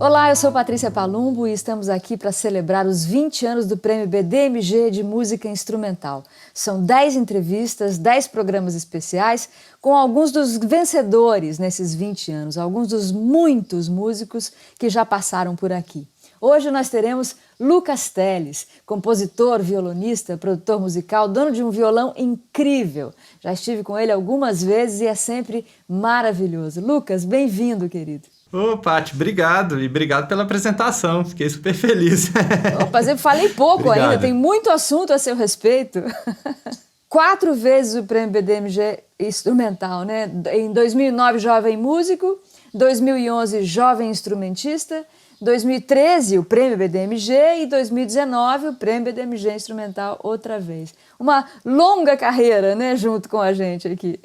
Olá, eu sou Patrícia Palumbo e estamos aqui para celebrar os 20 anos do Prêmio BDMG de Música Instrumental. São 10 entrevistas, 10 programas especiais com alguns dos vencedores nesses 20 anos, alguns dos muitos músicos que já passaram por aqui. Hoje nós teremos Lucas Teles, compositor, violonista, produtor musical, dono de um violão incrível. Já estive com ele algumas vezes e é sempre maravilhoso. Lucas, bem-vindo, querido. Ô, Paty, obrigado. E obrigado pela apresentação. Fiquei super feliz. Opa, eu falei pouco Obrigado. ainda, tem muito assunto a seu respeito. 4 vezes o Prêmio BDMG Instrumental, né? Em 2009, Jovem Músico, 2011, Jovem Instrumentista, 2013, o Prêmio BDMG e 2019, o Prêmio BDMG Instrumental outra vez. Uma longa carreira, né, junto com a gente aqui.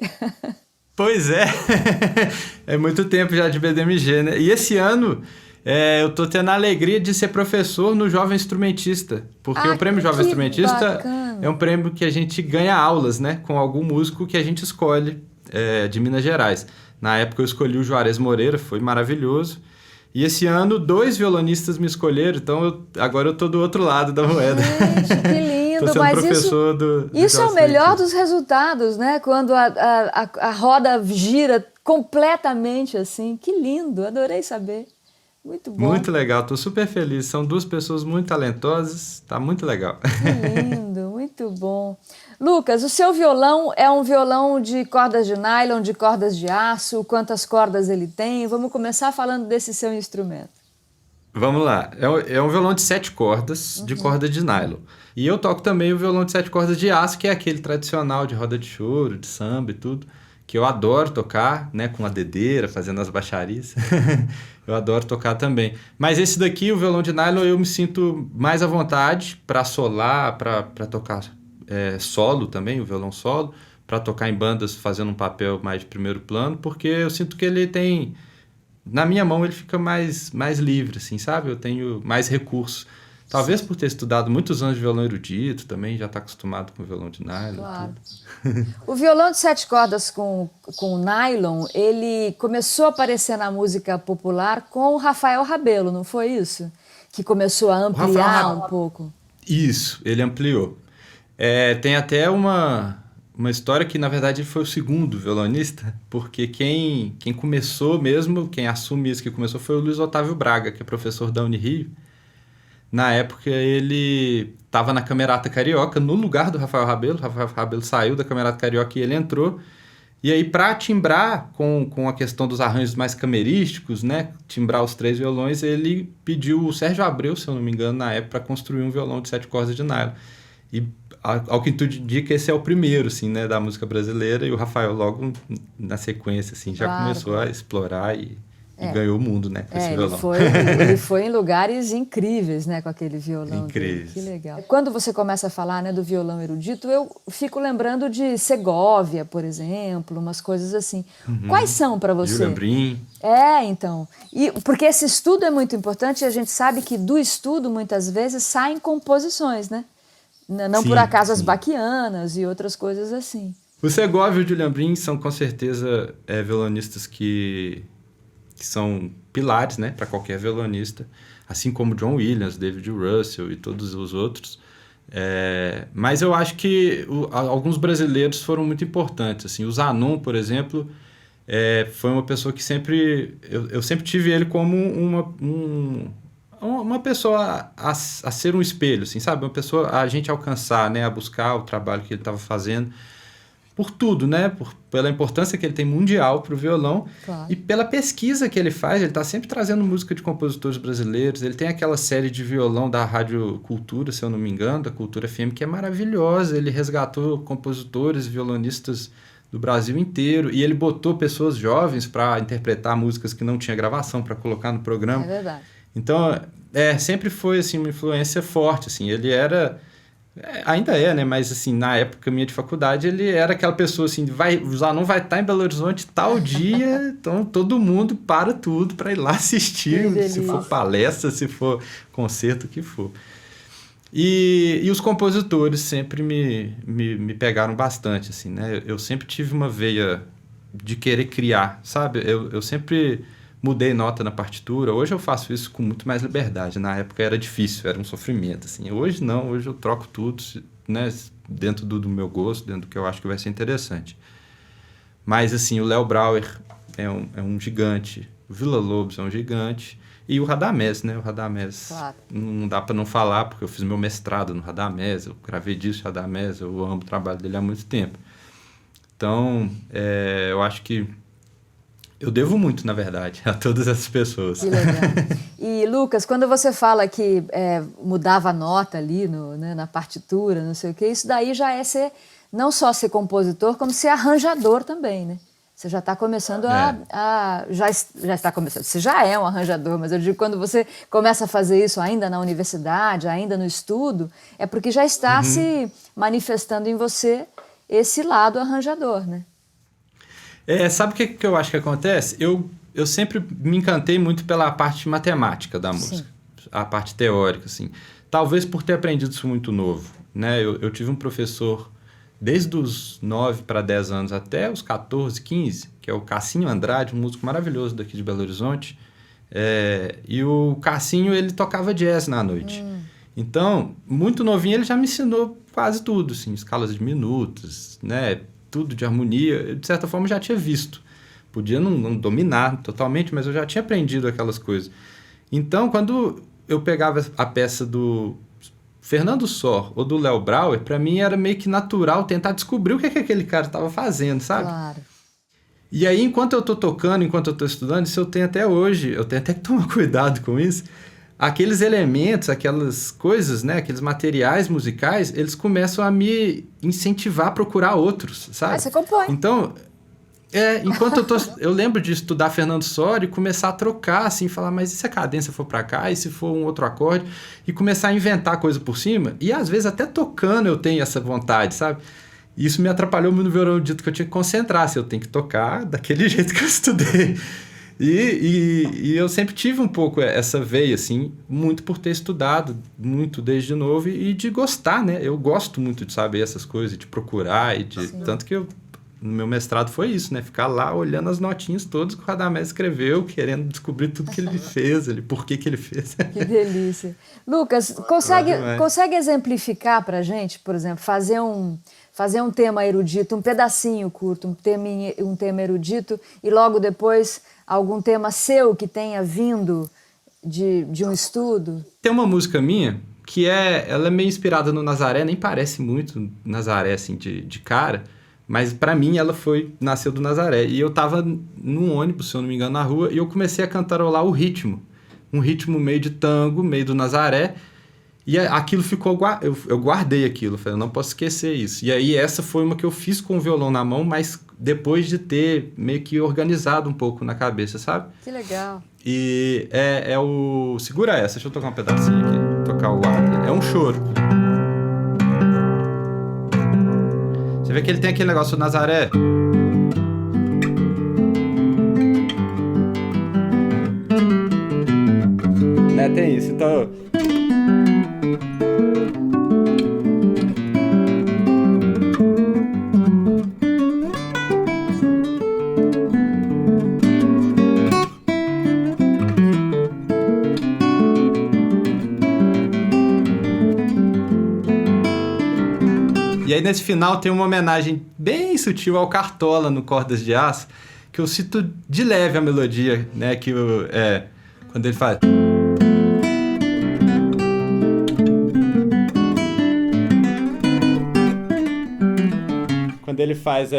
Pois é. É muito tempo já de BDMG, né? E esse ano eu tô tendo a alegria de ser professor no Jovem Instrumentista. Porque o Prêmio Jovem Instrumentista bacana. é um prêmio que a gente ganha aulas, né? Com algum músico que a gente escolhe de Minas Gerais. Na época eu escolhi o Juarez Moreira, foi maravilhoso. E esse ano 2 violonistas me escolheram, então agora eu tô do outro lado da moeda. Gente, que lindo, tô sendo mas professor do isso é o melhor dos resultados, né? Quando a roda gira completamente assim. Que lindo, adorei saber. Muito bom. Muito legal, tô super feliz. São 2 pessoas muito talentosas, tá muito legal. Que lindo, muito bom. Lucas, o seu violão é um violão de cordas de nylon, de cordas de aço? Quantas cordas ele tem? Vamos começar falando desse seu instrumento. Vamos lá, é um violão de 7 cordas, de corda de nylon. E eu toco também o violão de 7 cordas de aço, que é aquele tradicional de roda de choro, de samba e tudo, que eu adoro tocar, né, com a dedeira, fazendo as baixarias. Eu adoro tocar também. Mas esse daqui, o violão de nylon, eu me sinto mais à vontade para solar, para tocar solo também, o violão solo, para tocar em bandas fazendo um papel mais de primeiro plano, porque eu sinto que ele tem... Na minha mão ele fica mais livre, assim, sabe? Eu tenho mais recursos. Talvez por ter estudado muitos anos de violão erudito também, já está acostumado com o violão de nylon. Claro. O violão de 7 cordas com nylon, ele começou a aparecer na música popular com o Rafael Rabelo, não foi isso? Que começou a ampliar um pouco. Isso, ele ampliou. Tem até uma história que, na verdade, ele foi o segundo violonista, porque quem começou mesmo, quem assume isso que começou, foi o Luiz Otávio Braga, que é professor da Unirio. Na época, ele estava na Camerata Carioca, no lugar do Rafael Rabelo. O Rafael Rabelo saiu da Camerata Carioca e ele entrou. E aí, para timbrar com a questão dos arranjos mais camerísticos, né, timbrar os 3 violões, ele pediu o Sérgio Abreu, se eu não me engano, na época, para construir um violão de 7 cordas de nylon. E ao que tudo indica, esse é o primeiro, assim, né, da música brasileira, e o Rafael logo na sequência, assim, já começou a explorar e ganhou o mundo, né, com esse violão. Ele foi em lugares incríveis, né, com aquele violão. Incríveis. Que legal. Quando você começa a falar, né, do violão erudito, eu fico lembrando de Segovia, por exemplo, umas coisas assim. Quais são para você? Julian Brim. Então. Porque esse estudo é muito importante e a gente sabe que do estudo, muitas vezes, saem composições, né? Não sim, por acaso as baquianas e outras coisas assim. O Segovia e o Julian Brim são com certeza violonistas que são pilares, né, para qualquer violonista, assim como John Williams, David Russell e todos os outros. Mas eu acho que alguns brasileiros foram muito importantes. Assim, o Zanon, por exemplo, foi uma pessoa que eu sempre tive ele como uma pessoa a ser um espelho, assim, sabe? Uma pessoa a gente alcançar, né? A buscar o trabalho que ele estava fazendo. Por tudo, né? Pela importância que ele tem mundial para o violão. Claro. E pela pesquisa que ele faz. Ele está sempre trazendo música de compositores brasileiros. Ele tem aquela série de violão da Rádio Cultura, se eu não me engano, da Cultura FM, que é maravilhosa. Ele resgatou compositores, violonistas do Brasil inteiro. E ele botou pessoas jovens para interpretar músicas que não tinha gravação, para colocar no programa. É verdade. Então, sempre foi assim, uma influência forte. Assim, ele era... ainda é, né? Mas assim, na época minha de faculdade, ele era aquela pessoa assim, o Zanon vai estar em Belo Horizonte tal dia, então todo mundo para tudo para ir lá assistir, se for palestra, se for concerto, o que for. E os compositores sempre me pegaram bastante, assim, né? Eu sempre tive uma veia de querer criar, sabe? Eu sempre mudei nota na partitura. Hoje eu faço isso com muito mais liberdade. Na época era difícil, era um sofrimento, assim. Hoje não, hoje eu troco tudo, né, dentro do meu gosto, dentro do que eu acho que vai ser interessante. Mas, assim, o Léo Brauer é um gigante, o Villa-Lobos é um gigante, e o Radamés, né? O Radamés, claro. Não dá para não falar, porque eu fiz meu mestrado no Radamés, eu gravei disco de Radamés, eu amo o trabalho dele há muito tempo. Então, eu acho que eu devo muito, na verdade, a todas essas pessoas. Que legal. E, Lucas, quando você fala que mudava a nota ali né, na partitura, não sei o quê, isso daí já é não só ser compositor, como ser arranjador também, né? Você já está começando já está começando. Você já é um arranjador, mas eu digo, quando você começa a fazer isso ainda na universidade, ainda no estudo, é porque já está se manifestando em você esse lado arranjador, né? Sabe o que eu acho que acontece? Eu sempre me encantei muito pela parte matemática da música, a parte teórica, assim. Talvez por ter aprendido isso muito novo, né? Eu tive um professor desde os 9 para 10 anos até os 14, 15, que é o Cassinho Andrade, um músico maravilhoso daqui de Belo Horizonte. E o Cassinho, ele tocava jazz na noite. Então, muito novinho, ele já me ensinou quase tudo, assim, escalas de minutos, né? Tudo de harmonia. Eu, de certa forma, já tinha visto. Podia não dominar totalmente, mas eu já tinha aprendido aquelas coisas. Então, quando eu pegava a peça do Fernando Sor ou do Léo Brauer, para mim era meio que natural tentar descobrir o que aquele cara estava fazendo, sabe? Claro. E aí, enquanto eu estou tocando, enquanto eu estou estudando, isso eu tenho até hoje, eu tenho até que tomar cuidado com isso, aqueles elementos, aquelas coisas, né, aqueles materiais musicais, eles começam a me incentivar a procurar outros, sabe? Você compõe. Então, enquanto eu lembro de estudar Fernando Soria e começar a trocar, assim, falar, mas e se a cadência for para cá, e se for um outro acorde, e começar a inventar coisa por cima, e às vezes até tocando eu tenho essa vontade, sabe? E isso me atrapalhou muito no violão, dito que eu tinha que concentrar, se eu tenho que tocar daquele jeito que eu estudei. E eu sempre tive um pouco essa veia, assim, muito por ter estudado muito desde novo e de gostar, né? Eu gosto muito de saber essas coisas, de procurar, tanto que no meu mestrado foi isso, né? Ficar lá olhando as notinhas todas que o Radamés escreveu, querendo descobrir tudo que ele fez, por que ele fez. Que delícia. Lucas, consegue exemplificar pra gente, por exemplo, fazer um tema erudito, um pedacinho curto, um tema erudito, e logo depois algum tema seu que tenha vindo de um estudo? Tem uma música minha que ela é meio inspirada no Nazaré, nem parece muito Nazaré, assim, de cara, mas pra mim ela nasceu do Nazaré. E eu tava num ônibus, se eu não me engano, na rua, e eu comecei a cantarolar o ritmo. Um ritmo meio de tango, meio do Nazaré. E aquilo ficou... Eu guardei aquilo, falei, eu não posso esquecer isso. E aí essa foi uma que eu fiz com o violão na mão, mas depois de ter meio que organizado um pouco na cabeça, sabe? Que legal. E é o... Segura essa, deixa eu tocar um pedacinho aqui. Tocar o ar. É um choro. Você vê que ele tem aquele negócio do Nazaré. Né, tem isso. Então... E aí, nesse final, tem uma homenagem bem sutil ao Cartola, no Cordas de Aço, que eu cito de leve a melodia, né? Quando ele faz... Quando ele faz...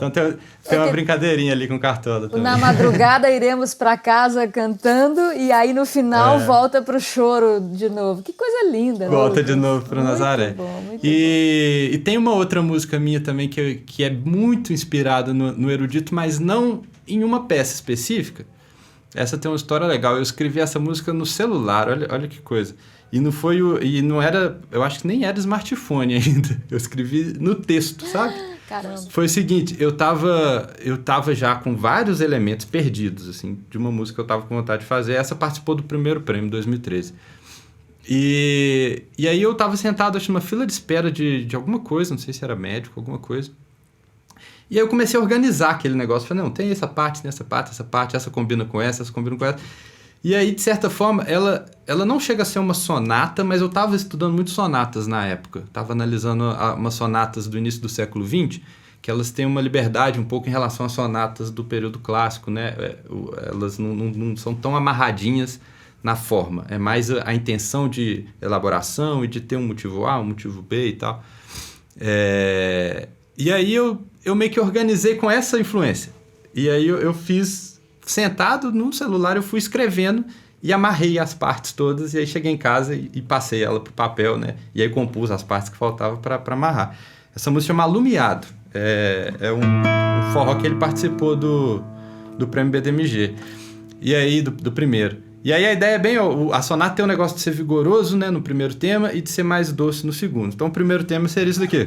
Então tem uma brincadeirinha ali com o Cartola também. Na madrugada iremos para casa cantando e aí no final volta pro choro de novo. Que coisa linda, né? Volta de novo pro Nazaré. Muito E tem uma outra música minha também que é muito inspirada no erudito, mas não em uma peça específica. Essa tem uma história legal. Eu escrevi essa música no celular, olha que coisa. E não era, eu acho que nem era smartphone ainda. Eu escrevi no texto, sabe? Caramba. Foi o seguinte, eu tava já com vários elementos perdidos, assim, de uma música que eu tava com vontade de fazer. Essa participou do primeiro prêmio, 2013. E aí eu tava sentado, acho, numa fila de espera de alguma coisa, não sei se era médico, alguma coisa. E aí eu comecei a organizar aquele negócio. Falei, não, tem essa parte, essa combina com essa combina com essa. E aí, de certa forma, ela não chega a ser uma sonata, mas eu estava estudando muito sonatas na época. Estava analisando umas sonatas do início do século XX, que elas têm uma liberdade um pouco em relação às sonatas do período clássico, né? Elas não são tão amarradinhas na forma. É mais a intenção de elaboração e de ter um motivo A, um motivo B e tal. E aí eu meio que organizei com essa influência. E aí eu fiz... Sentado no celular, eu fui escrevendo e amarrei as partes todas. E aí cheguei em casa e passei ela pro papel, né? E aí compus as partes que faltavam para amarrar. Essa música chama Alumiado. É um forró que ele participou do Prêmio BDMG. E aí, do primeiro. E aí a ideia é bem... A sonata tem um negócio de ser vigoroso, né? No primeiro tema e de ser mais doce no segundo. Então o primeiro tema seria isso daqui.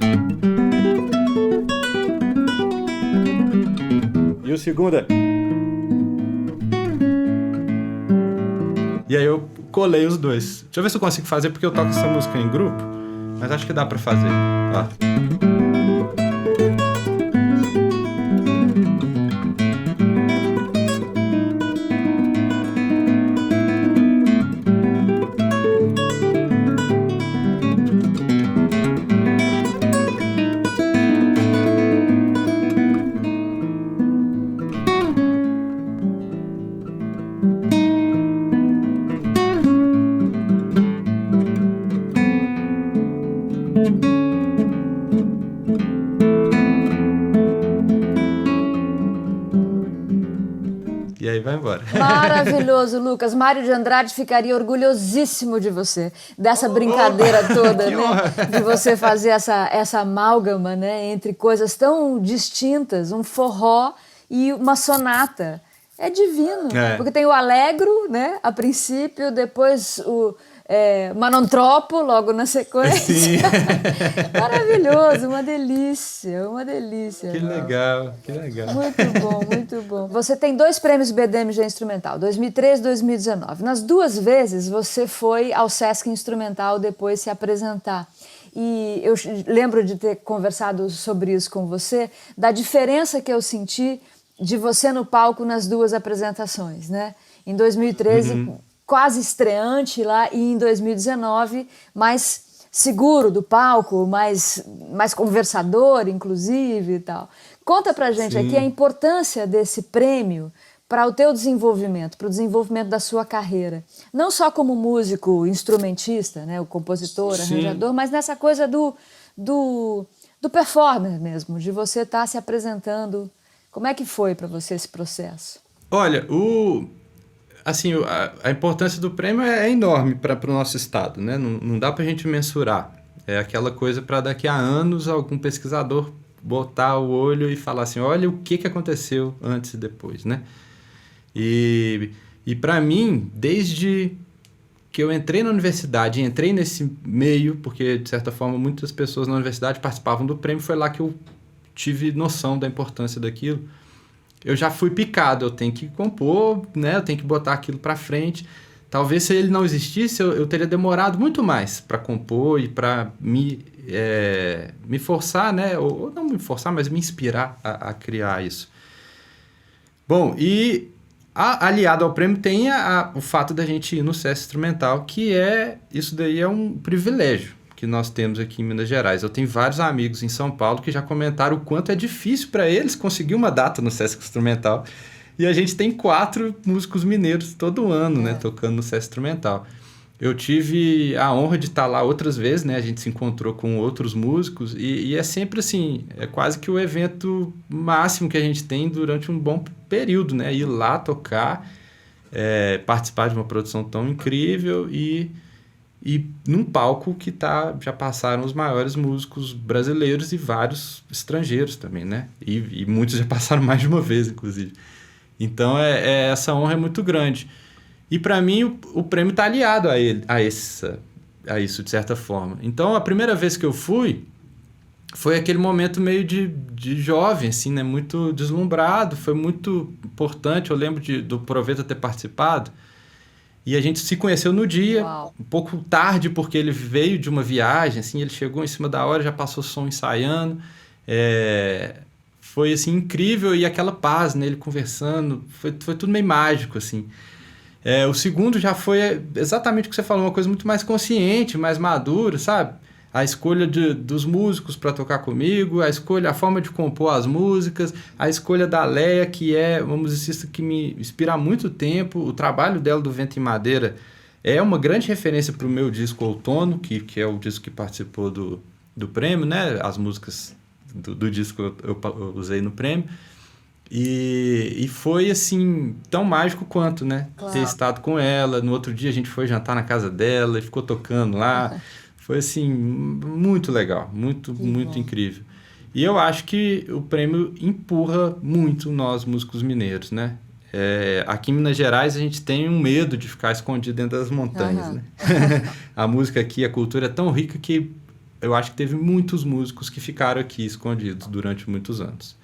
E o segundo é... E aí eu colei os dois. Deixa eu ver se eu consigo fazer, porque eu toco essa música em grupo. Mas acho que dá pra fazer. Ó. E aí vai embora. Maravilhoso, Lucas. Mário de Andrade ficaria orgulhosíssimo de você, dessa brincadeira toda, né? De você fazer essa amálgama, né? Entre coisas tão distintas, um forró e uma sonata. É divino, porque tem o Allegro, né? A princípio, depois o Manontropo, logo na sequência. Sim. Maravilhoso, uma delícia, uma delícia. Que legal, que legal. Muito bom, muito bom. Você tem 2 prêmios BDMG Instrumental, 2013 e 2019. Nas 2 vezes você foi ao Sesc Instrumental depois se apresentar. E eu lembro de ter conversado sobre isso com você, da diferença que eu senti de você no palco nas 2 apresentações, né? Em 2013, quase estreante lá, e em 2019, mais seguro do palco, mais conversador, inclusive, e tal. Conta pra gente aqui a importância desse prêmio para o teu desenvolvimento, para o desenvolvimento da sua carreira. Não só como músico, instrumentista, né, o compositor, arranjador, mas nessa coisa do performer mesmo, de você estar se apresentando. Como é que foi para você esse processo? Olha, a importância do prêmio é enorme para o nosso estado, né? Não dá para a gente mensurar. É aquela coisa para daqui a anos algum pesquisador botar o olho e falar assim, olha o que aconteceu antes e depois, né? E para mim, desde que eu entrei na universidade, entrei nesse meio, porque de certa forma muitas pessoas na universidade participavam do prêmio, foi lá que eu tive noção da importância daquilo. Eu já fui picado, eu tenho que compor, né? Eu tenho que botar aquilo para frente. Talvez se ele não existisse, eu teria demorado muito mais para compor e para me forçar, né? Ou não me forçar, mas me inspirar a criar isso. Bom, e aliado ao prêmio tem o fato da gente ir no Sesc Instrumental, que isso daí é um privilégio que nós temos aqui em Minas Gerais. Eu tenho vários amigos em São Paulo que já comentaram o quanto é difícil para eles conseguir uma data no Sesc Instrumental. E a gente tem 4 músicos mineiros todo ano, né, tocando no Sesc Instrumental. Eu tive a honra de estar lá outras vezes, né? A gente se encontrou com outros músicos e é sempre assim, é quase que o evento máximo que a gente tem durante um bom período, né? Ir lá tocar, participar de uma produção tão incrível e num palco que já passaram os maiores músicos brasileiros e vários estrangeiros também, né? E muitos já passaram mais de uma vez, inclusive. Então, essa honra é muito grande. E, para mim, o prêmio está aliado a isso, de certa forma. Então, a primeira vez que eu fui, foi aquele momento meio de jovem, assim, né? Muito deslumbrado, foi muito importante. Eu lembro do Proveta ter participado. E a gente se conheceu no dia, Uau. um pouco tarde, porque ele veio de uma viagem, assim, ele chegou em cima da hora, já passou som ensaiando. Foi, assim, incrível, e aquela paz, né? Ele conversando, foi tudo meio mágico, assim. O segundo já foi exatamente o que você falou, uma coisa muito mais consciente, mais madura, sabe? A escolha dos músicos para tocar comigo, a forma de compor as músicas, a escolha da Leia, que é uma musicista que me inspira há muito tempo. O trabalho dela do Vento em Madeira é uma grande referência para o meu disco Outono, que é o disco que participou do prêmio, né? As músicas do disco eu usei no prêmio. E foi, assim, tão mágico quanto, né? Claro. Ter estado com ela. No outro dia a gente foi jantar na casa dela e ficou tocando lá. Foi, assim, muito legal, muito incrível. E eu acho que o prêmio empurra muito nós, músicos mineiros, né? Aqui em Minas Gerais a gente tem um medo de ficar escondido dentro das montanhas, né? A música aqui, a cultura é tão rica que eu acho que teve muitos músicos que ficaram aqui escondidos durante muitos anos.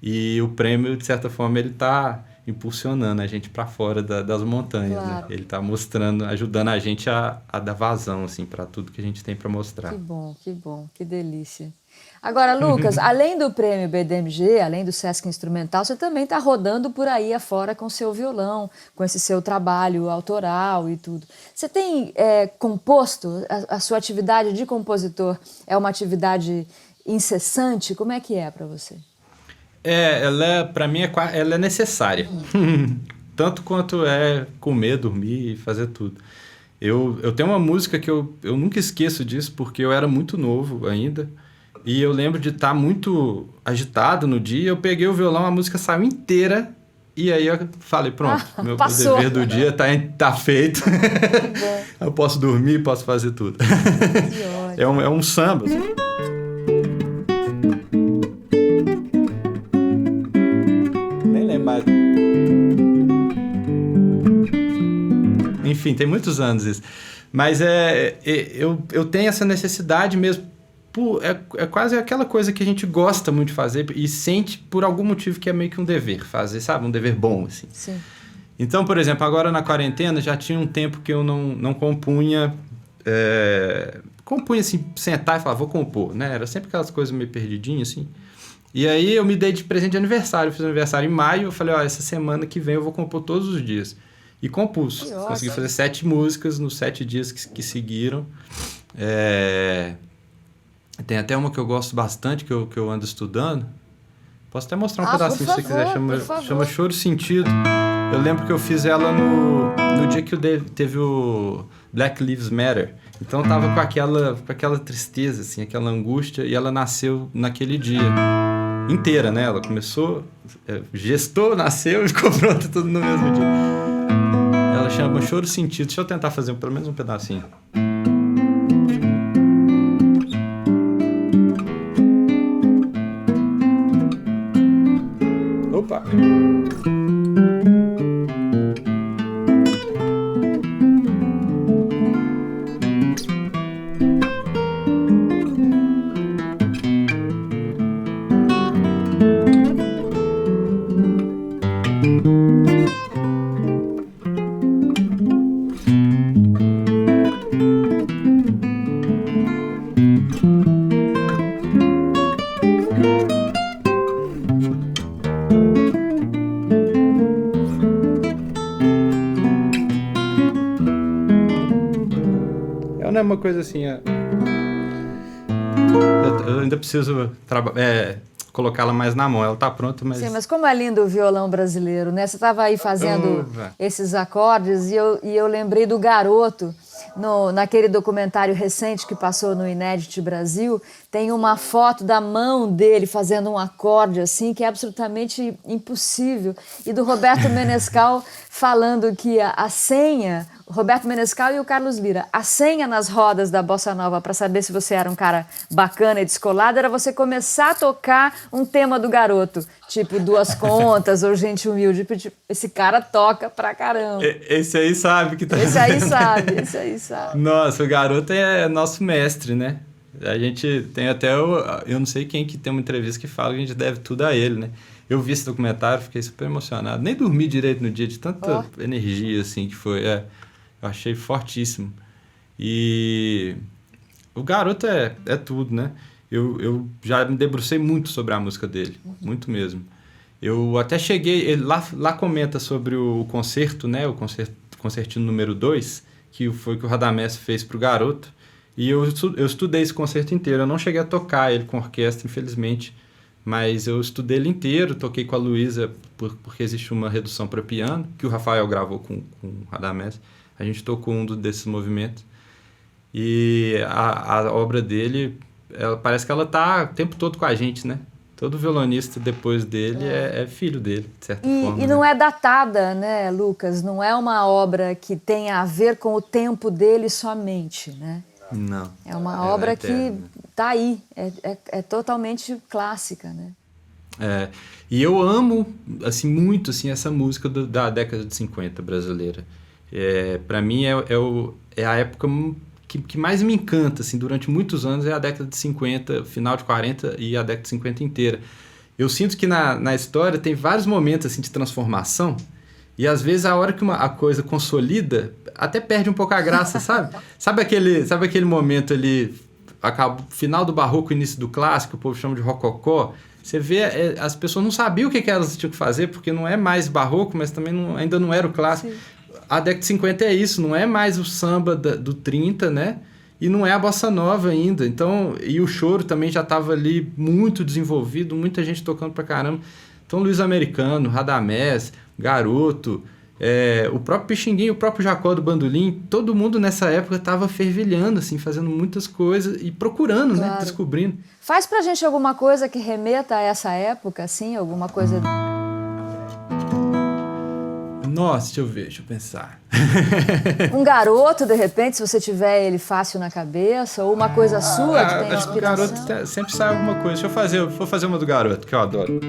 E o prêmio, de certa forma, ele está impulsionando a gente para fora das montanhas, Claro. né? Ele está mostrando, ajudando a gente a dar vazão, assim, para tudo que a gente tem para mostrar. Que bom, que delícia. Agora, Lucas, além do prêmio BDMG, além do Sesc Instrumental, você também está rodando por aí afora com seu violão, com esse seu trabalho autoral e tudo. Você tem composto? A sua atividade de compositor é uma atividade incessante? Como é que é para você? Para mim, ela é necessária. Tanto quanto é comer, dormir e fazer tudo. Eu tenho uma música que eu nunca esqueço disso, porque eu era muito novo ainda. E eu lembro de estar muito agitado no dia. Eu peguei o violão, a música saiu inteira. E aí eu falei, pronto, meu dever do dia tá feito. Eu posso dormir, posso fazer tudo. É um samba. Assim. Enfim, tem muitos anos isso. Mas eu tenho essa necessidade mesmo. É quase aquela coisa que a gente gosta muito de fazer e sente por algum motivo que é meio que um dever fazer, sabe? Um dever bom, assim. Sim. Então, por exemplo, agora na quarentena já tinha um tempo que eu não compunha... compunha assim, sentar e falar, vou compor, né? Era sempre aquelas coisas meio perdidinhas, assim. E aí eu me dei de presente de aniversário. Eu fiz aniversário em maio. Eu falei, essa semana que vem eu vou compor todos os dias. E compus. Consegui fazer 7 músicas nos 7 dias que seguiram. Tem até uma que eu gosto bastante, que eu ando estudando. Posso até mostrar um pedacinho se você quiser. Chama Choro Sentido. Eu lembro que eu fiz ela no dia que teve o Black Lives Matter. Então eu tava com aquela tristeza, assim, aquela angústia. E ela nasceu naquele dia. Inteira, né? Ela começou, gestou, nasceu e ficou pronta tudo no mesmo dia. Ela chama Choro Sentido. Deixa eu tentar fazer pelo menos um pedacinho. Opa! Não é uma coisa assim... Eu ainda preciso colocá-la mais na mão. Ela tá pronta, mas... Sim, mas como é lindo o violão brasileiro, né? Você estava aí fazendo esses acordes e eu lembrei do Garoto. Naquele documentário recente que passou no Inédit Brasil, tem uma foto da mão dele fazendo um acorde assim, que é absolutamente impossível. E do Roberto Menescal falando que a senha, o Roberto Menescal e o Carlos Lira, a senha nas rodas da Bossa Nova para saber se você era um cara bacana e descolado era você começar a tocar um tema do Garoto, tipo Duas Contas ou Gente Humilde. Tipo, esse cara toca pra caramba. Esse aí sabe que tá... Esse aí sabe. Nossa, o Garoto é nosso mestre, né? A gente tem até eu não sei quem que tem uma entrevista que fala que a gente deve tudo a ele, né? Eu vi esse documentário, fiquei super emocionado. Nem dormi direito no dia de tanta energia, assim, que foi. Eu achei fortíssimo. E o garoto é tudo, né? Eu já me debrucei muito sobre a música dele, muito mesmo. Eu até cheguei, ele lá comenta sobre o concerto, né? O concertino número 2, que foi que o Radamés fez pro garoto. E eu estudei esse concerto inteiro. Eu não cheguei a tocar ele com orquestra, infelizmente, mas eu estudei ele inteiro, toquei com a Luísa, porque existe uma redução para piano, que o Rafael gravou com o Radamés. A gente tocou desses movimentos. E a obra dele, parece que ela tá o tempo todo com a gente, né? Todo violonista depois dele é filho dele, de certa forma. E não é datada, né, Lucas? Não é uma obra que tenha a ver com o tempo dele somente, né? Não. É uma obra que tá aí, é totalmente clássica, né? E eu amo, assim, muito, assim, essa música da década de 50 brasileira. Para mim é a época que mais me encanta, assim, durante muitos anos, é a década de 50, final de 40 e a década de 50 inteira. Eu sinto que na história tem vários momentos, assim, de transformação, e às vezes a hora que a coisa consolida, até perde um pouco a graça, sabe? Sabe aquele momento ali, final do barroco, início do clássico, o povo chama de rococó? Você vê, as pessoas não sabiam o que elas tinham que fazer, porque não é mais barroco, mas também ainda não era o clássico. Sim. A década de 50 é isso, não é mais o samba do 30, né? E não é a bossa nova ainda. Então, e o choro também já estava ali muito desenvolvido, muita gente tocando pra caramba. Então, Luiz Americano, Radamés, Garoto, o próprio Pixinguinha, o próprio Jacó do Bandolim, todo mundo nessa época estava fervilhando, assim, fazendo muitas coisas e procurando, claro, né? Descobrindo. Faz pra gente alguma coisa que remeta a essa época, assim, alguma coisa... Nossa, deixa eu pensar. Um garoto, de repente, se você tiver ele fácil na cabeça, ou uma coisa sua que tem inspiração. Acho que o garoto sempre sai alguma coisa. Vou fazer uma do garoto, que eu adoro.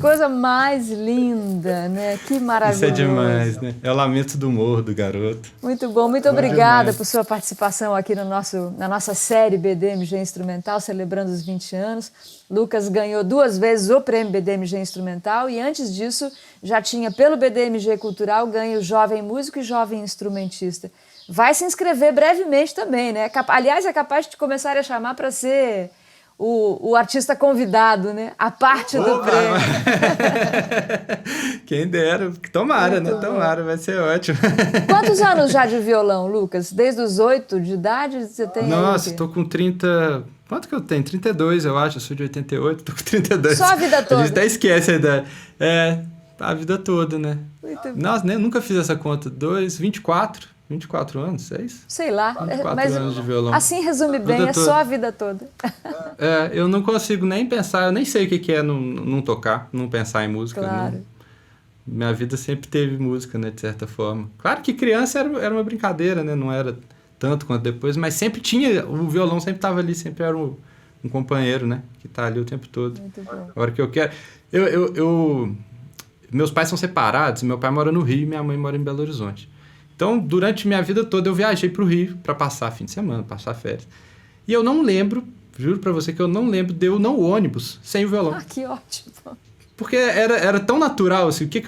Coisa mais linda, né? Que maravilhoso. Isso é demais, né? É o lamento do morro do garoto. Muito bom, muito obrigada por sua participação aqui na nossa série BDMG Instrumental, celebrando os 20 anos. Lucas ganhou 2 vezes o prêmio BDMG Instrumental e antes disso já tinha, pelo BDMG Cultural, ganho Jovem Músico e Jovem Instrumentista. Vai se inscrever brevemente também, né? Aliás, é capaz de começar a chamar para ser... O artista convidado, né? A parte do prêmio. Quem dera. Tomara, muito, né? Tomara, vai ser ótimo. Quantos anos já de violão, Lucas? Desde os 8 de idade você tem? Nossa, tô com 30... Quanto que eu tenho? 32, eu acho. Eu sou de 88, tô com 32. Só a vida toda? A gente até esquece a idade. A vida toda, né? Muito bom. Nossa, nunca fiz essa conta. 24. 24 anos, é isso? Sei lá, 24 mas anos de violão. assim resume bem, é só a vida toda. Eu não consigo nem pensar, eu nem sei o que é não tocar, não pensar em música. Claro. Minha vida sempre teve música, né, de certa forma. Claro que criança era uma brincadeira, né, não era tanto quanto depois, mas sempre tinha, o violão sempre estava ali, sempre era um companheiro, né, que está ali o tempo todo. Muito bom. A hora que eu quero... Meus pais são separados, meu pai mora no Rio e minha mãe mora em Belo Horizonte. Então, durante minha vida toda, eu viajei para o Rio para passar fim de semana, passar férias. E eu não lembro, juro para você que eu não lembro de eu no ônibus sem o violão. Ah, que ótimo. Porque era tão natural, assim, o que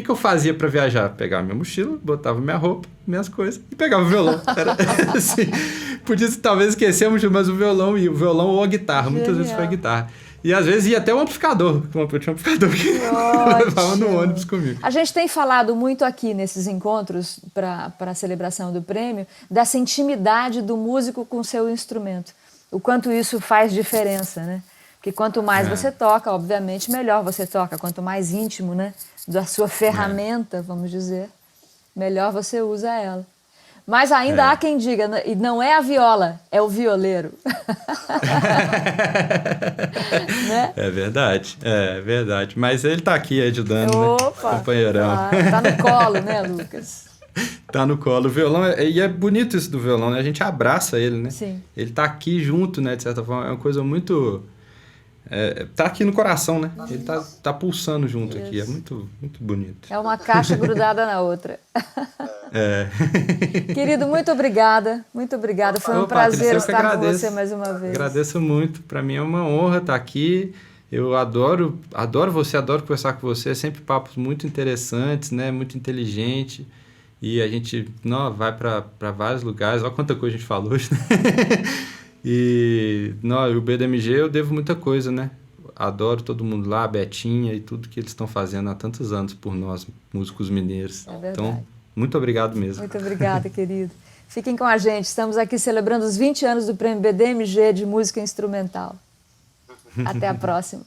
eu fazia para viajar? Pegava minha mochila, botava minha roupa, minhas coisas e pegava o violão. Era assim, podia talvez esquecemos, mas o violão ou a guitarra, Genial. muitas vezes foi a guitarra. E às vezes ia até o amplificador, eu tinha um amplificador que levava no ônibus comigo. A gente tem falado muito aqui nesses encontros para a celebração do prêmio dessa intimidade do músico com o seu instrumento. O quanto isso faz diferença, né? Porque quanto mais você toca, obviamente, melhor você toca. Quanto mais íntimo, né, da sua ferramenta, vamos dizer, melhor você usa ela. Mas ainda há quem diga, e não é a viola, é o violeiro. Né? É verdade. Mas ele tá aqui ajudando, Opa, né? Companheirão. Tá no colo, né, Lucas? Tá no colo. O violão, e é bonito isso do violão, né? A gente abraça ele, né? Sim. Ele tá aqui junto, né? De certa forma, é uma coisa muito... tá aqui no coração, né? Ele tá pulsando junto aqui. É muito, muito bonito. É uma caixa grudada na outra. Querido, muito obrigada. Muito obrigada. Foi um prazer estar com você mais uma vez. Agradeço muito. Para mim é uma honra estar aqui. Eu adoro você, adoro conversar com você. É sempre papos muito interessantes, né? Muito inteligente. E a gente vai para vários lugares. Olha quanta coisa a gente falou hoje, né? E o BDMG eu devo muita coisa, né? Adoro todo mundo lá, a Betinha e tudo que eles estão fazendo há tantos anos por nós, músicos mineiros. É verdade. Então, muito obrigado mesmo. Muito obrigada, querido. Fiquem com a gente. Estamos aqui celebrando os 20 anos do Prêmio BDMG de Música Instrumental. Até a próxima.